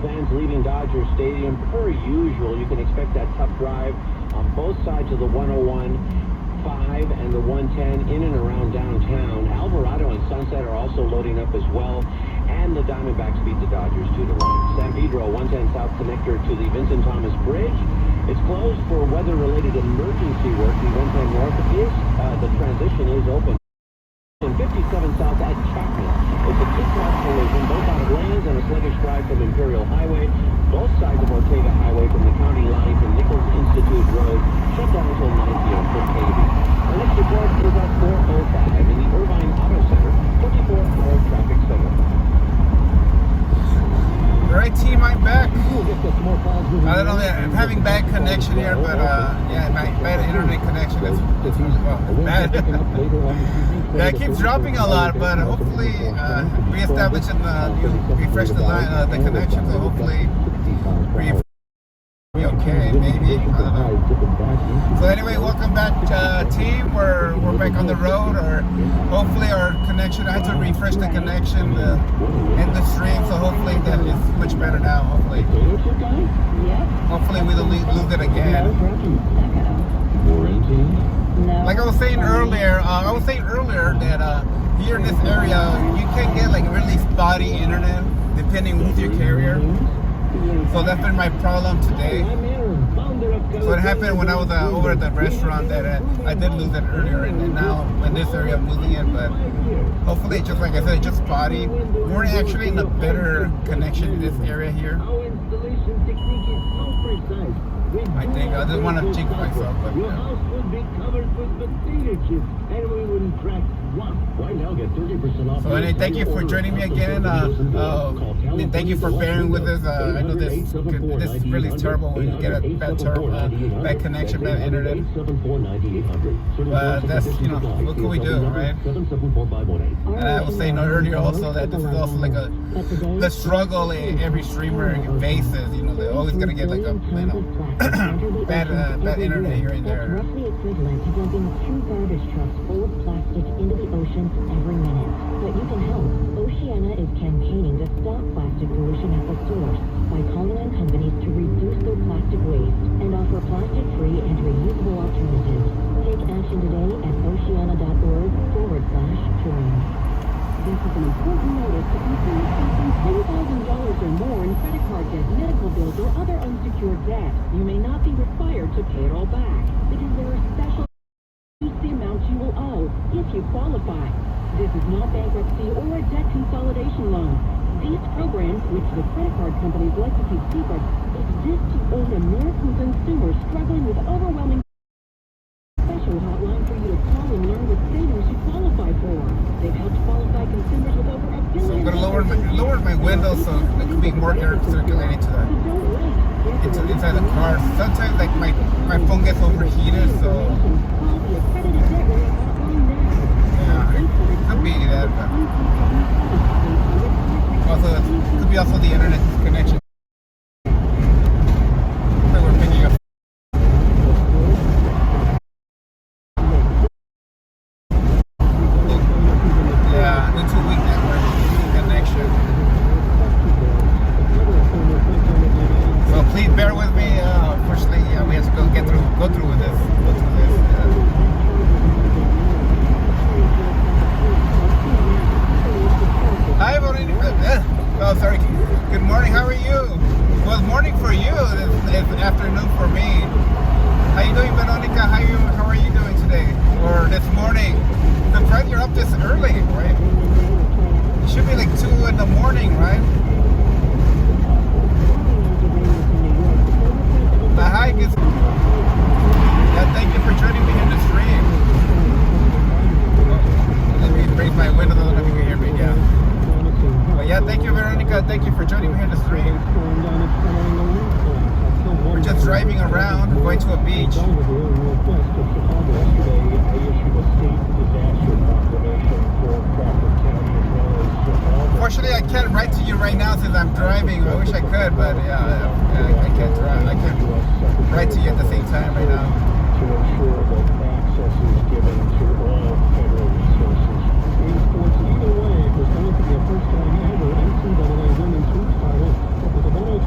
fans leaving Dodger Stadium. Per usual, you can expect that tough drive on both sides of the 101, 5 and the 110 in and around downtown. Alvarado and Sunset are also loading up as well. And the Diamondbacks beat the Dodgers 2-1. San Pedro 110 South connector to the Vincent Thomas Bridge. It's closed for weather-related emergency work. The 110 North is, the transition is open. 57 South at Chapman. It's a two-car collision, both out of lanes and a sluggish drive from Imperial Highway. Both sides of Ortega Highway from the county line to Nichols Institute Road shut down until 9 p.m. for paving. The next report is at 4:05 in the Irvine Auto Center, 24-hour traffic center. All right, team, I'm back. I don't know, I'm having bad connection here, but yeah, my bad internet connection. It's bad. Yeah, it keeps dropping a lot, but hopefully reestablishing refresh the line, the connection, so hopefully be okay, maybe. I don't know. So anyway, welcome back, team. We're back on the road, or hopefully our connection. I had to refresh the connection in the stream, so hopefully that is much better now. Hopefully we don't lose it again. Like I was saying earlier, that here in this area you can get like really spotty internet depending with your carrier. So that's been my problem today. So it happened when I was over at the restaurant that I did lose it earlier, and now in this area I'm losing it. But hopefully, just like I said, it's just spotty. We're actually in a better connection in this area here. I think I just want to jinx myself, but yeah. So anyway, thank you for joining me again. And thank you for bearing with us. I know this really is terrible when you get a bad connection, bad internet. But that's, what can we do, right? And I was saying earlier also that this is also like the struggle every streamer faces. They're always gonna get like a bad internet here and there. Roughly equivalent to dumping 2 garbage trucks full of plastic into the ocean every minute. But you can help. Oceana is campaigning to stop plastic pollution at the source by calling on companies to reduce their plastic waste and offer plastic-free and reusable alternatives. Take action today at oceana.org/join. This is an important notice to consumers facing $10,000 or more in credit card debt, medical bills, or other unsecured debt. You may not be required to pay it all back because there are special the amounts you will owe if you qualify. This is not bankruptcy or a debt consolidation loan. These programs, which the credit card companies like to keep secret, exist to aid American consumers struggling with overwhelming special hotline for you to call and learn what savings you qualify for. They've helped qualify consumers with over $1 billion. So I'm going to lower my window so there can be more air circulating inside the car. Sometimes like my phone gets overheated, so yeah, it could be that. But also, it could be also the internet connection. So we're picking up. Yeah, it's a weak network connection. So please bear with me. Unfortunately, we have to go through with this. Hi, Veronica. Oh, sorry. Good morning. How are you? Well, morning for you. It's afternoon for me. How you doing, Veronica? How are you doing today? Or this morning? I'm surprised you're up this early, right? It should be like 2 in the morning, right? The hike is. Yeah, thank you for joining me in the stream. Let me raise my window so that you can hear me. Yeah. But yeah, thank you, Veronica. Thank you for joining me in the stream. We're just driving around, going to a beach. Unfortunately, I can't write to you right now since I'm driving. I wish I could, but yeah, I can't drive. I can't write to you at the same time right now. To ensure that access is given to all federal resources. In sports, either way, it was going to be a first time ever NCAA women's hoops title. It was a 102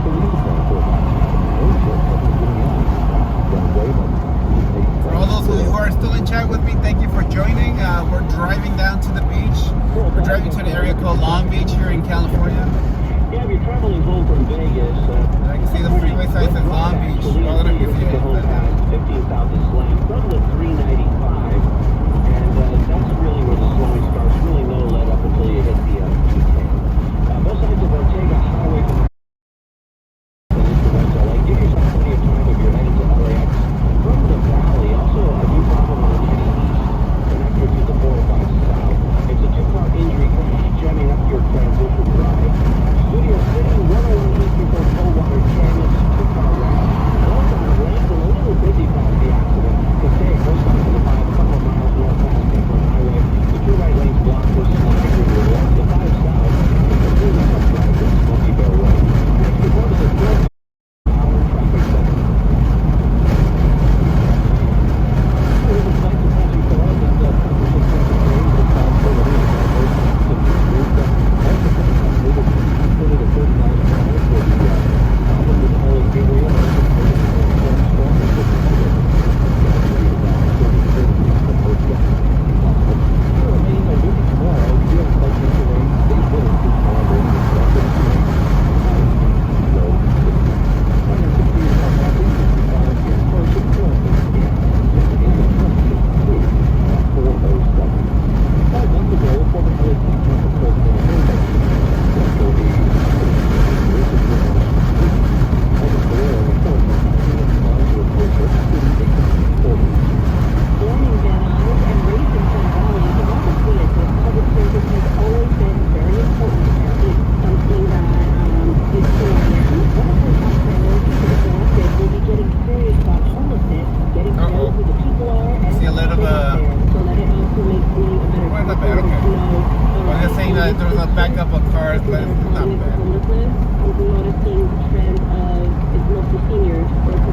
For all those who are still in chat with me, thank you for joining. We're driving down to the beach. We're driving to an area called Long Beach here in California. Yeah, if you're traveling home from Vegas, I can see the freeway sign says Long Beach. Well, I don't know if you see it, but, 15th South is slammed from the 395, and that's really where the slowing starts. Really no let up until you hit the E10. Both sides of Ortega Highway from LA. Give yourself plenty of time if you're headed to LAX from the valley. Also, a new problem on the 90 East connector to the 405 South. It's a two-car injury crash jamming up your transition drive. Studio City, 101 East before Coldwater Canyon, two-car wreck. Also on Lansing, a little busy past the accident. To stay close to the 5, a couple of miles north past Franklin Highway. The two right lanes blocked for slowing through the west. The 5 South is a really tough drive to Smoky Bear Road. Next, we go to the 4 traffic center.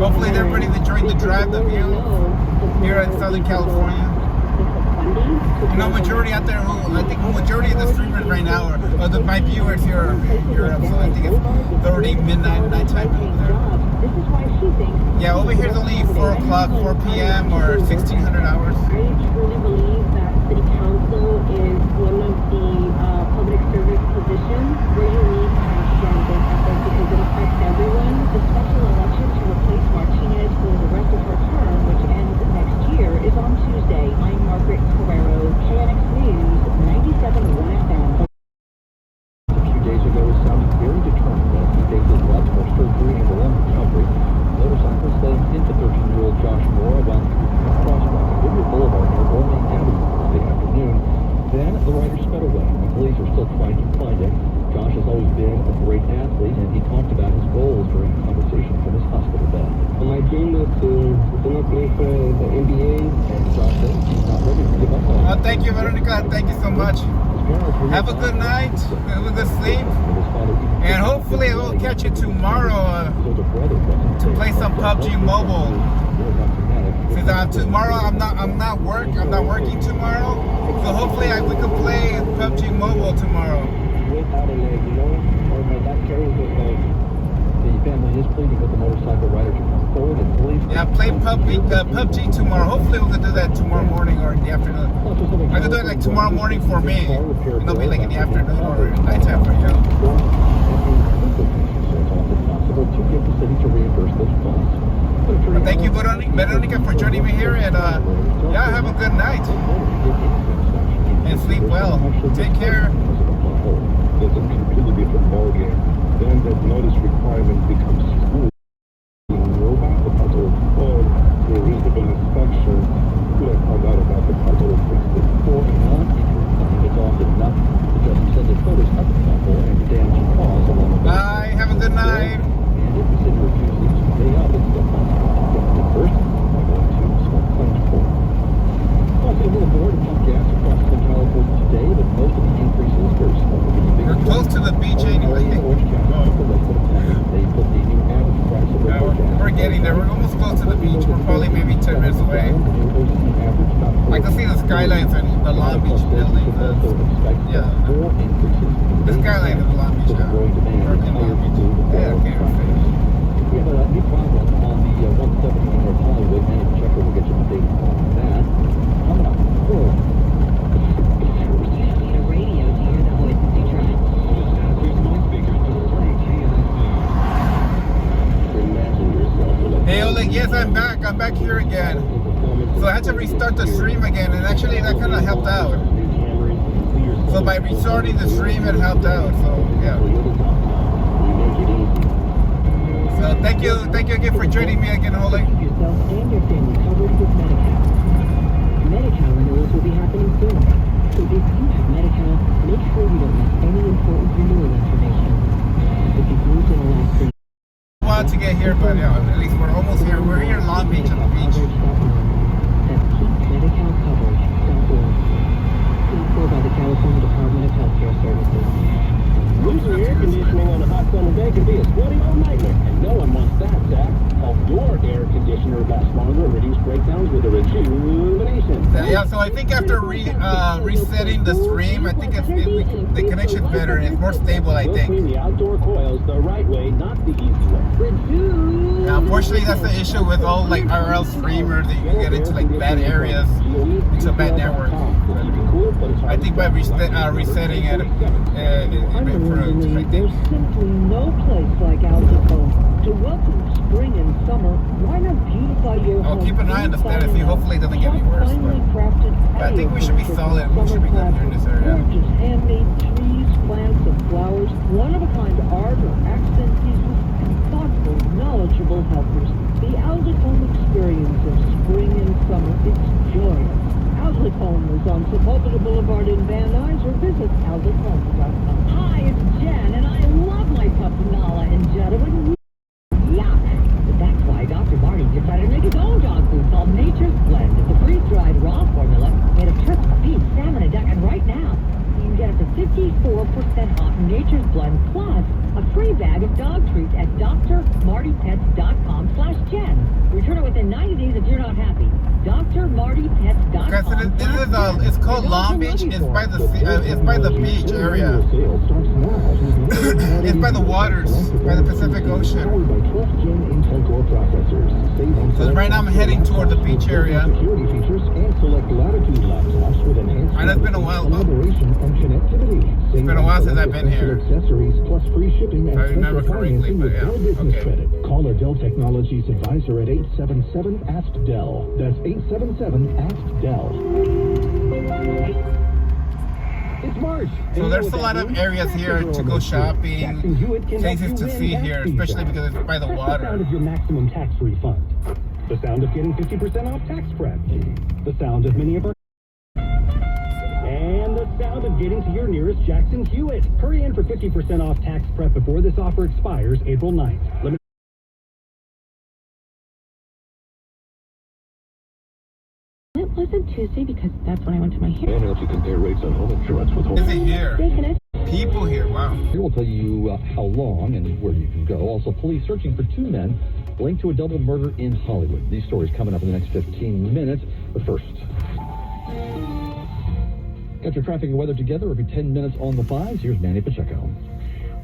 Hopefully they're ready to join the drive, the view here in Southern California. You know, majority out there who, I think majority of the streamers right now, or my viewers here are Europe, so I think it's already midnight, nighttime over there. Yeah, over here it's only 4 o'clock, 4 p.m. or 1600 hours. I truly believe that City Council is one of the public service positions where you need to have strong work ethic because it affects everyone. The special election to replace Martinez for the rest of her term, which ends next year, is on Tuesday. I'm Margaret Carrero, KNX News, 97.1 FM. A few days ago, it sounded very determined as he faces lots more surgery and a long recovery. Motorcycles slaying into 13-year-old Josh Mora while he was in a crosswalk at Goodyear Boulevard near Orland Avenue Friday afternoon. Then the rider sped away, and police are still trying to find him. Josh has always been a great athlete, and he talked about his goals during a conversation from his hospital bed. My dream is to play for the NBA. And Josh says he's not ready to give up on it. Thank you, Veronica. Thank you so much. Have a good night. Have a good sleep. And hopefully I will catch you tomorrow to play some PUBG Mobile. Since tomorrow I'm not working tomorrow. So hopefully we can play PUBG Mobile tomorrow. Without a leg, you know, or my back carries his leg. The family is pleading with the motorcycle rider to come forward and police. Yeah, play PUBG tomorrow. Hopefully we can do that tomorrow morning or in the afternoon. I can do it like tomorrow morning for me. It'll be like in the afternoon or nighttime for you. Well, thank you, Veronica, for joining me here, and yeah, have a good night and sleep well. Take care. It's a completely different ballgame. Then that notice requirement becomes school. Robot, the puzzle of code, for a reasonable inspection, could have found out about the puzzle of fixed For a non-injured claim, it's often enough to just send the photos of the couple and the damage caused along the way. Bye. Have a good night. And if the city refuses to pay up, it's still possible to get reimbursed by going to small claims court. Also, a little more to pump gas across Southern California today, but most of the increases are very small. We're close to the beach anyway. They put the new average price of We're getting there. We're almost close to the beach. We're probably maybe 10 minutes away. I can see the skylines and the Long Beach building. Yeah. The skyline of the Long Beach. Yeah, okay. Oleg. Yes, I'm back. I'm back here again. So I had to restart the stream again, and actually that kind of helped out. So by restarting the stream, it helped out. So yeah. So thank you again for joining me again, Oleg. Keep yourself and your family covered with Medi-Cal. Medi-Cal renewals will be happening soon. So if you have Medi-Cal, make sure you don't miss any important renewal information. If you've moved in the last 3 A while to get here, but yeah, at least we're almost here. We're here in Long Beach at the beach. That's keepmedicalcoverage.org. Paid for by the California Department of Healthcare Services. Losing air conditioning on a hot summer day can be a sweaty old nightmare, and no one wants that, Zach. Help your air conditioner last longer and reduce breakdowns with a rejuvenation. Yeah, so I think after resetting the stream, I think the connection's better and it's more stable, I We'll think. clean the outdoor coils the right way, not the easy way. Yeah, unfortunately, that's the issue with all like RL streamers, that you can get into like bad areas, into bad networks. I think by resetting it, it improved, I think. There's simply no place like Altacombe. To welcome spring and summer, why not beautify your home? I'll keep an eye on the status, hopefully it doesn't get any worse. But I think we should be solid. We should be good here in this area. Gorgeous handmade trees, plants, and flowers, one-of-a-kind art or accent pieces, and thoughtful, knowledgeable helpers. The Aldecombe experience of spring and summer is joyous. Aldecombe is on Sepulveda Boulevard in Van Nuys, or visit aldecombe.com. Hi, it's Jen, and I love my pup Nala and Jetta. Yuck. But that's why Dr. Marty decided to make his own dog food called Nature's Blend. It's a freeze-dried raw formula made of turkey, beef, salmon, and duck. And right now, you can get up to 54% off Nature's Blend plus a free bag of dog treats at drmartypets.com/Jen. Return it within 90 days if you're not happy. drmartypets.com. Okay, so this is it's called Long Beach. It's by the beach area. It's by the waters, by the Pacific Ocean. So right now I'm heading toward the beach area. And it's been a while. It's been a while since I've been here. If I remember correctly, but yeah. Okay. Call a Dell Technologies advisor at 877-ASK-DELL. That's 877-ASK-DELL. It's March. So there's a lot of areas here to go shopping, places to see here, especially because it's by the The sound water. of your maximum tax refund. The sound of getting 50% off tax prep. The sound of many of our... And the sound of getting to your nearest Jackson Hewitt. Hurry in for 50% off tax prep before this offer expires April 9th. It wasn't Tuesday because that's when I went to my hair. And helps you compare rates on home insurance with home. Is it here? Can I People here, wow. Here we'll tell you how long and where you can go. Also, police searching for 2 men linked to a double murder in Hollywood. These stories coming up in the next 15 minutes. But first, got your traffic and weather together every 10 minutes on the 5s. Here's Manny Pacheco.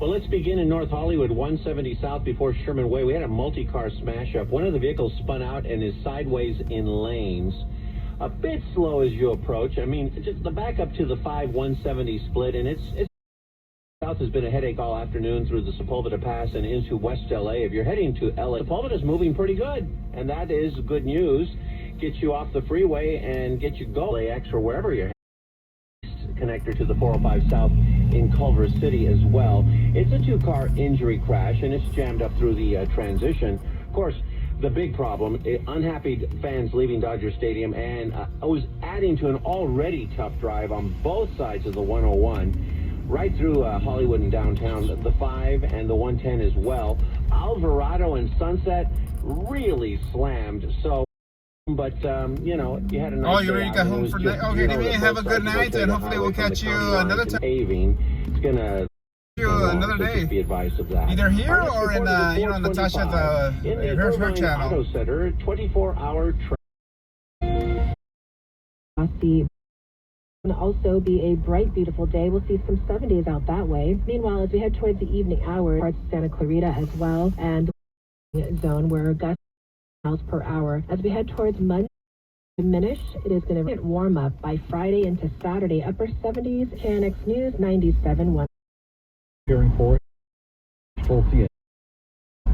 Well, let's begin in North Hollywood, 170 South before Sherman Way. We had a multi-car smash-up. One of the vehicles spun out and is sideways in lanes. A bit slow as you approach. I mean, just the backup to the 5-170 split, and it's South has been a headache all afternoon through the Sepulveda Pass and into West LA. If you're heading to LA, Sepulveda's moving pretty good, and that is good news. Get you off the freeway and get you going LAX or wherever you're heading. Connector to the 405 South in Culver City as well. It's a 2-car injury crash, and it's jammed up through the transition. Of course, the big problem, unhappy fans leaving Dodger Stadium, and was adding to an already tough drive on both sides of the 101. Right through Hollywood and downtown, the 5 and the 110 as well. Alvarado and Sunset really slammed. So, but you know, you had a nice. Oh, you already got home for night. Okay, maybe have a good night, and hopefully we'll catch you another time. It's gonna. Another so day. just be advised of that. Either here Our or in next report Natasha's in the her Irvine channel. Auto Center, 24-hour. Will also be a bright, beautiful day. We'll see some 70s out that way. Meanwhile, as we head towards the evening hours, parts of Santa Clarita as well, and zone where gusts miles per hour. As we head towards Monday, diminish. It is going to warm up by Friday into Saturday. Upper 70s. KNX News 97.1. Preparing for it. Control CN.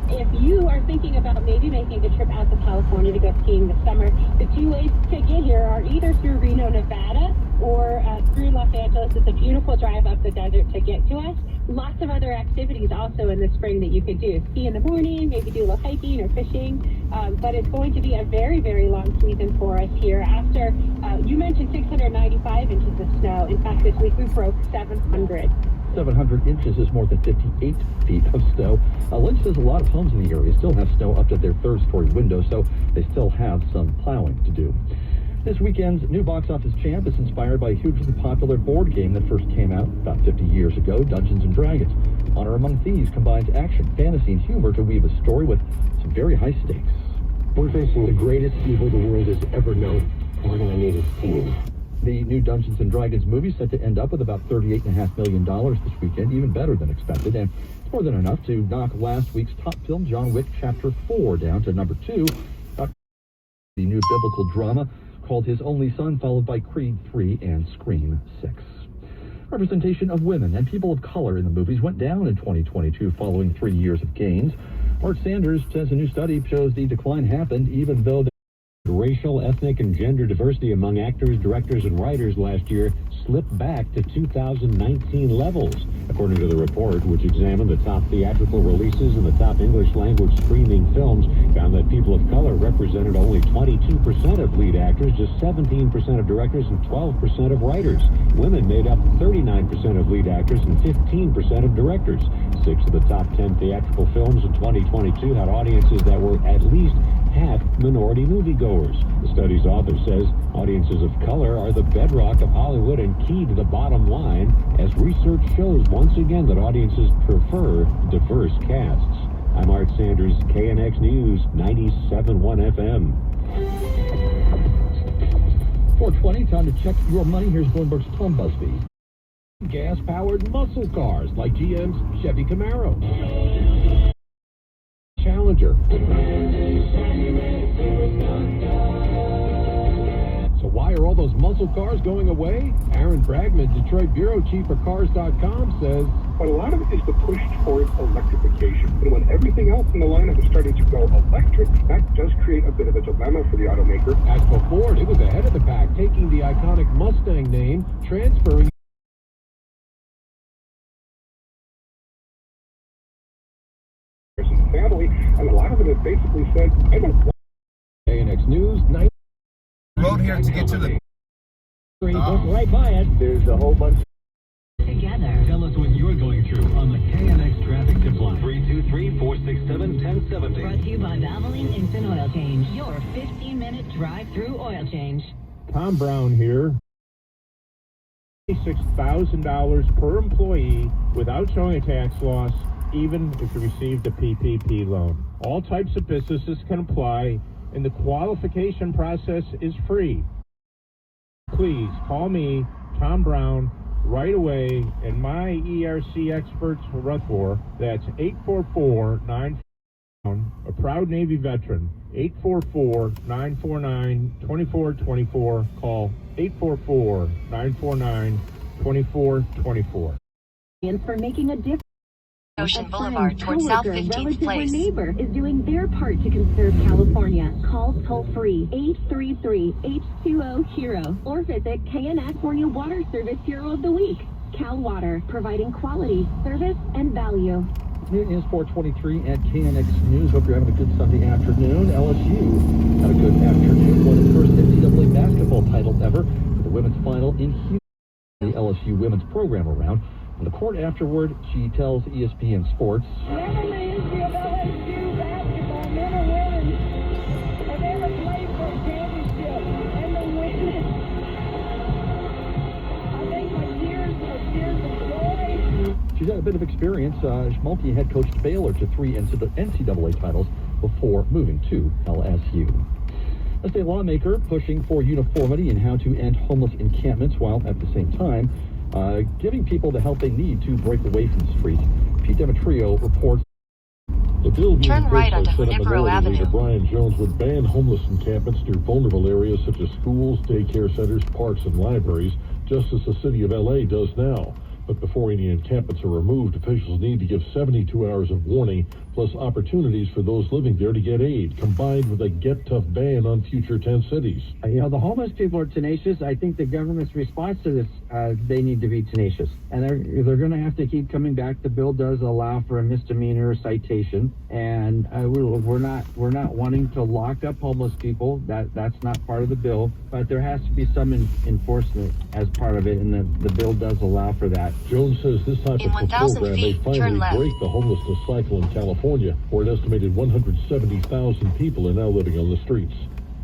If you are you're thinking about maybe making a trip out to California to go skiing this summer, the two ways to get here are either through Reno, Nevada, or through Los Angeles. It's a beautiful drive up the desert to get to us. Lots of other activities also in the spring that you could do. Ski in the morning, maybe do a little hiking or fishing. But it's going to be a very, very long season for us here. After, you mentioned 695 inches of snow. In fact, this week we broke 700. 700 inches is more than 58 feet of snow. Lynch says a lot of homes in the area still have snow up to their third-story windows, so they still have some plowing to do. This weekend's new box office champ is inspired by a hugely popular board game that first came out about 50 years ago, Dungeons & Dragons. Honor Among Thieves combines action, fantasy, and humor to weave a story with some very high stakes. We're facing the greatest evil the world has ever known. We're going to need a team. The new Dungeons & Dragons movie is set to end up with about $38.5 million this weekend, even better than expected, and it's more than enough to knock last week's top film, John Wick Chapter 4, down to number 2. The new biblical drama called His Only Son, followed by Creed 3 and Scream 6. Representation of women and people of color in the movies went down in 2022 following 3 years of gains. Art Sanders says a new study shows the decline happened even though the racial, ethnic, and gender diversity among actors, directors, and writers last year slipped back to 2019 levels. According to the report, which examined the top theatrical releases and the top English-language streaming films, found that people of color represented only 22% of lead actors, just 17% of directors, and 12% of writers. Women made up 39% of lead actors and 15% of directors. 6 of the top 10 theatrical films in 2022 had audiences that were at least half minority moviegoers. The study's author says audiences of color are the bedrock of Hollywood and key to the bottom line, as research shows once again that audiences prefer diverse casts. I'm Art Sanders, KNX News, 97.1 FM. 420, time to check your money. Here's Bloomberg's Tom Busby. Gas-powered muscle cars like GM's Chevy Camaro, Challenger. So why are all those muscle cars going away? Aaron Bragman, Detroit bureau chief for Cars.com, says, But a lot of it is the push towards electrification. And when everything else in the lineup is starting to go electric, that does create a bit of a dilemma for the automaker. As for Ford, it was ahead of the pack, taking the iconic Mustang name, transferring family, and a lot of it has basically said, I don't want KNX News, 9 Road here to get to the... right by it. There's a whole bunch Together. Tell us what you're going through on the KNX traffic tip line. 323-467-1070. Brought to you by Valvoline Instant Oil Change. Your 15-minute drive-through oil change. Tom Brown here. $6,000 per employee without showing a tax loss, even if you received a PPP loan. All types of businesses can apply, and the qualification process is free. Please call me, Tom Brown, right away, and my ERC experts will run for. That's 844-949, a proud Navy veteran. 844-949-2424. Call 844-949-2424. For making a difference. Ocean Boulevard towards South 15th Place. Or neighbor is doing their part to conserve California. Call toll-free 833-H2O-HERO or visit KNX for your water service hero of the week. Cal Water, providing quality, service, and value. It is 4:23 at KNX News. Hope you're having a good Sunday afternoon. LSU had a good afternoon. Won its first NCAA basketball title ever for the women's final in Houston. The LSU women's program around. On the court afterward, she tells ESPN Sports, Never in the history of LSU basketball, men or women, have ever played for a championship and to win it. I think my years of joy. she's had a bit of experience. Schmalke had coached Baylor to 3 NCAA titles before moving to LSU. A state lawmaker pushing for uniformity in how to end homeless encampments while at the same time giving people the help they need to break away from the streets. Pete Demetrio reports. The bill being Turn right onto Senate Junipero Minority Leader Avenue. Brian Jones would ban homeless encampments near vulnerable areas such as schools, daycare centers, parks, and libraries, just as the city of LA does now. But before any encampments are removed, officials need to give 72 hours of warning, plus opportunities for those living there to get aid, combined with a get-tough ban on future tent cities. The homeless people are tenacious. I think the government's response to this, they need to be tenacious. And they're going to have to keep coming back. The bill does allow for a misdemeanor citation, and we're not wanting to lock up homeless people. That's not part of the bill, but there has to be some enforcement as part of it, and the bill does allow for that. Jones says this type In of 1,000 program may feet, turn finally left. break the homelessness cycle in California, where an estimated 170,000 people are now living on the streets.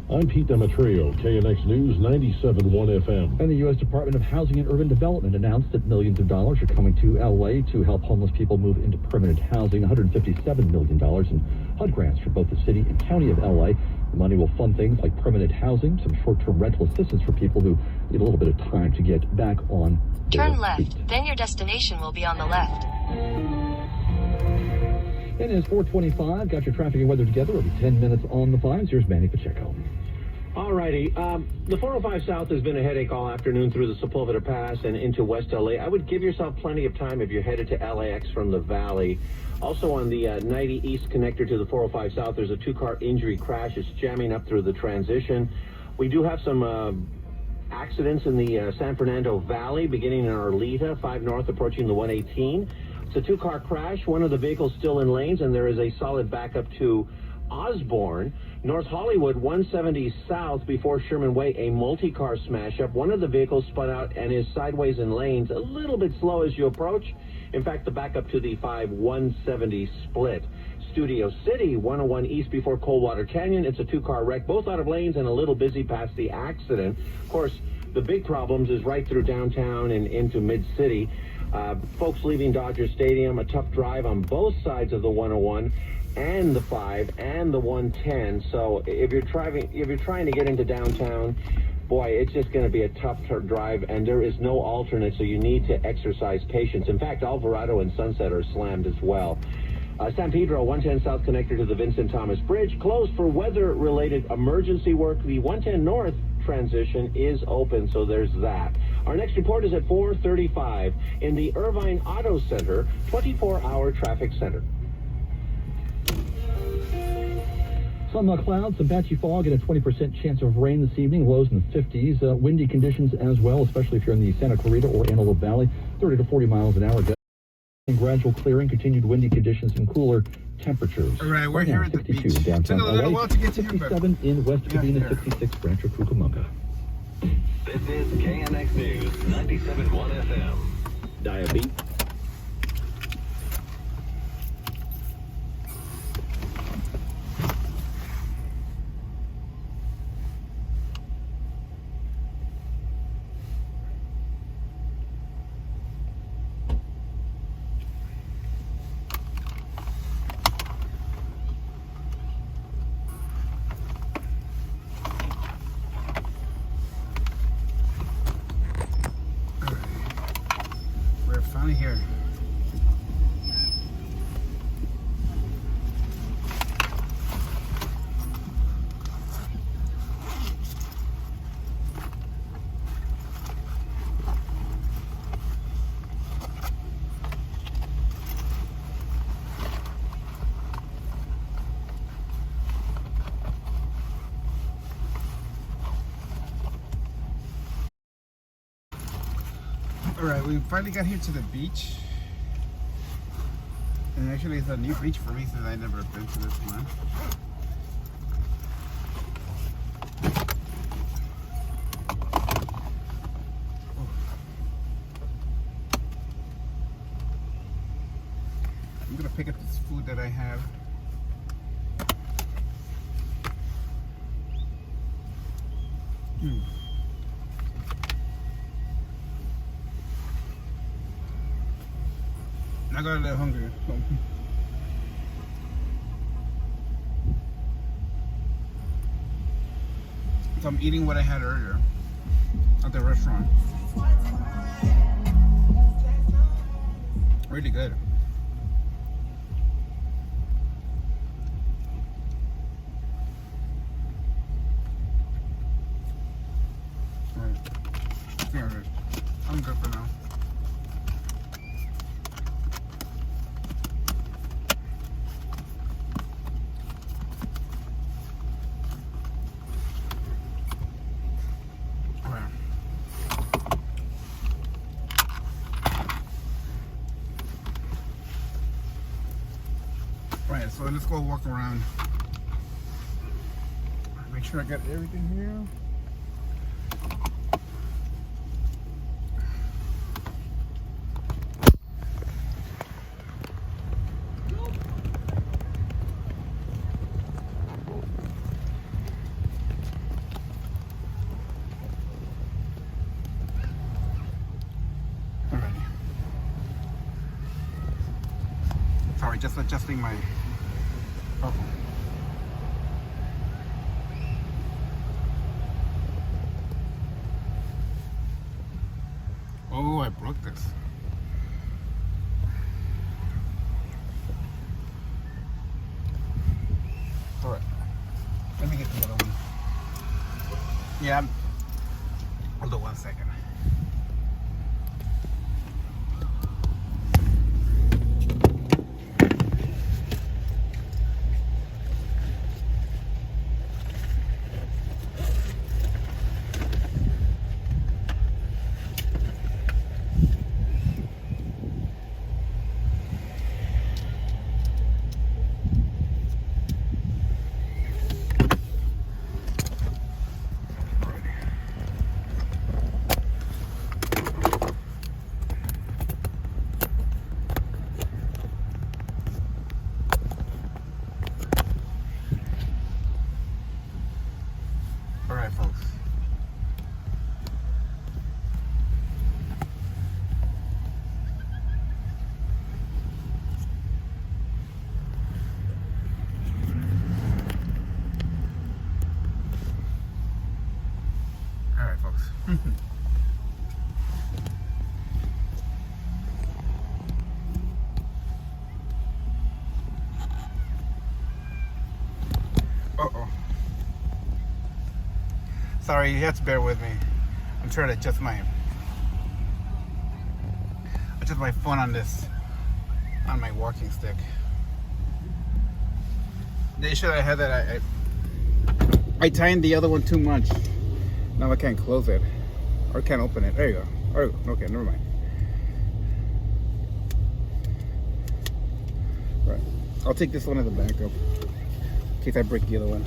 I'm Pete Demetrio, KNX News 97.1 FM. And the U.S. Department of Housing and Urban Development announced that millions of dollars are coming to L.A. to help homeless people move into permanent housing. $157 million in HUD grants for both the city and county of L.A. The money will fund things like permanent housing, some short-term rental assistance for people who need a little bit of time to get back on Turn their left, feet. then your destination will be on the left. It is 4:25. Got your traffic and weather together. It'll be 10 minutes on the 5s. Here's Manny Pacheco. Alrighty, the 405 South has been a headache all afternoon through the Sepulveda Pass and into West LA. I would give yourself plenty of time if you're headed to LAX from the Valley. Also on the 90 East connector to the 405 South, there's a two-car injury crash. It's jamming up through the transition. We do have some accidents in the San Fernando Valley, beginning in Arleta, 5 North, approaching the 118. It's a two-car crash. One of the vehicles still in lanes, and there is a solid backup to Osborne. North Hollywood, 170 South, before Sherman Way, a multi-car smash-up. One of the vehicles spun out and is sideways in lanes, a little bit slow as you approach. In fact, the backup to the 5-170 split. Studio City, 101 East before Coldwater Canyon. It's a two-car wreck, both out of lanes and a little busy past the accident. Of course, the big problems is right through downtown and into Mid-City. Folks leaving Dodger Stadium, a tough drive on both sides of the 101 and the 5 and the 110. So if you're trying to get into downtown, boy, it's just going to be a tough drive, and there is no alternate, so you need to exercise patience. In fact, Alvarado and Sunset are slammed as well. San Pedro, 110 South connector to the Vincent Thomas Bridge, closed for weather-related emergency work. The 110 North transition is open, so there's that. Our next report is at 4:35 in the Irvine Auto Center, 24-hour traffic center. Some clouds, some patchy fog, and a 20% chance of rain this evening. Lows in the 50s. Windy conditions as well, especially if you're in the Santa Clarita or Antelope Valley. 30 to 40 miles an hour. Gradual clearing, continued windy conditions, and cooler temperatures. All right, we're here at the 62 beach. in downtown Took a little LA, while to get to here, but 67 in West Covina, here. 66 Rancho Cucamonga. This is KNX News 97.1 FM. Diabetes. We're finally here. Alright, we finally got here to the beach. And actually it's a new beach for me since I've never been to this one. I'm gonna pick up this food that I have. I got a little hungry. So I'm eating what I had earlier at the restaurant. Really good. Alright. I think I'm good for now. Right, so let's go walk around. Make sure I got everything here. Alrighty. Sorry, just adjusting my. Oh. Oh, I broke this. Alright. Let me get the other one. Yeah. Hold on 1 second. Alright, folks. Alright, folks. Uh-oh. Sorry, you have to bear with me. I'm trying to adjust my phone on my walking stick. The issue I had that I tightened the other one too much. Now I can't close it or can't open it. There you go. Oh, okay, never mind. Right, I'll take this one as a backup in case I break the other one.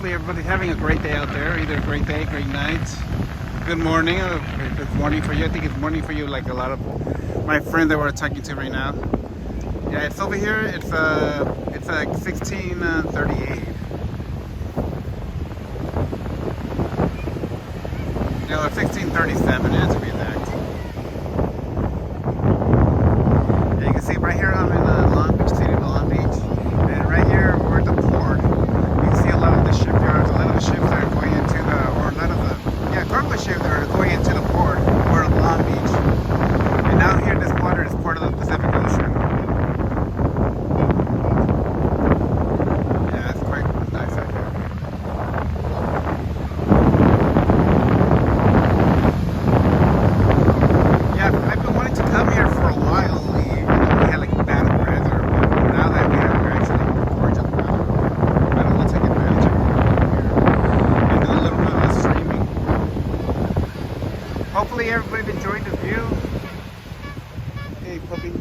hopefully everybody's having a great day out there. Either a great day, great night, good morning. If it's morning for you, I think it's morning for you, like a lot of my friends that we're talking to right now. Yeah, it's over here. It's like 16:38. No, it's 16:37. It is to be exact. Yeah, you can see right here I'm in Long Beach City, Long Beach, and right here we're at the port. You can see a lot of the shipyards, a lot of the ships that are going into the, or a lot of the, cargo ships that are going into the port. We're at Long Beach, and now here this water is part of the Pacific Ocean. Yeah, it's quite nice out here. Yeah, I've been wanting to come here for a while. We had like bad weather, but now that we have actually gorgeous weather, I don't want to take advantage of it here and do a little bit of streaming. Hopefully everybody enjoyed the view. Hey puppy.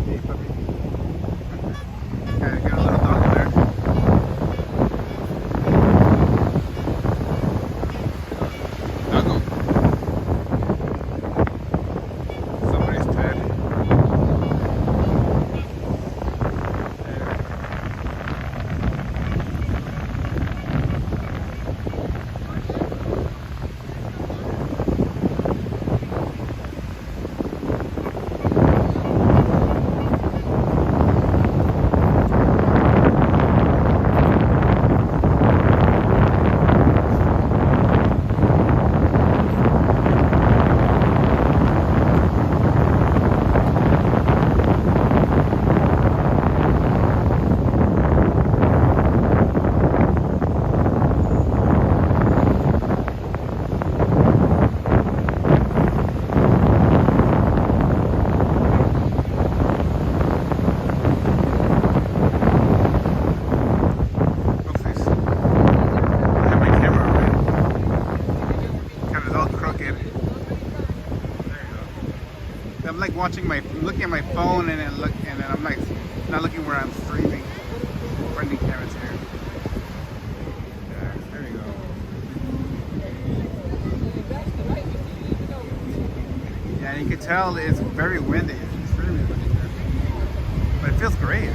Hey puppy. Okay, got a little dog there. Doggo. Somebody's pet. Oopsies. I have my camera on. Kind of all crooked. There you go. I'm like looking at my phone and then I'm like not looking where I'm streaming. Running cameras here. There you go. Yeah, you can tell it's very windy. It's extremely windy here. But it feels great.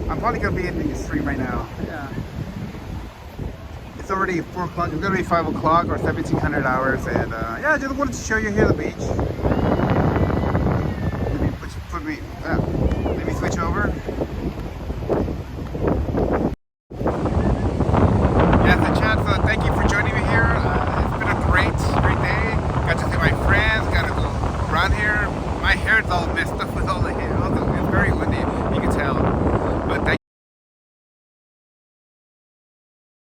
I'm probably gonna be ending the stream right now. Yeah. It's already 4 o'clock. It's gonna be 5 o'clock or 1700 hours, and yeah, I just wanted to show you here the beach. Let me switch over. Yeah, the chat. So thank you for joining me here. It's been a great day. Got to see my friends. Got to go around here. My hair's all messed up with all the hair. It's very windy. You can tell. But thank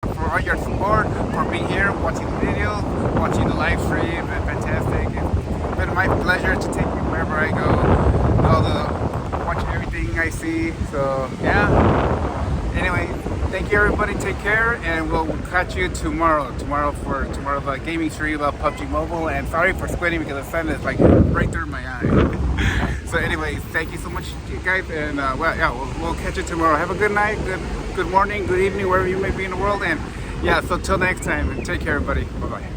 you for all your support, for being here, watching the videos, watching the live stream. It's fantastic. It's been my pleasure to take you wherever I go. Watch everything I see. So yeah. Anyway, thank you everybody. Take care, and we'll catch you tomorrow. Tomorrow for the gaming stream about PUBG Mobile. And sorry for squinting because the sun is like right through my eye. So anyway, thank you so much, you guys, and well, yeah, we'll catch you tomorrow. Have a good night, good morning, good evening, wherever you may be in the world, and yeah, so till next time, take care, everybody. Bye bye.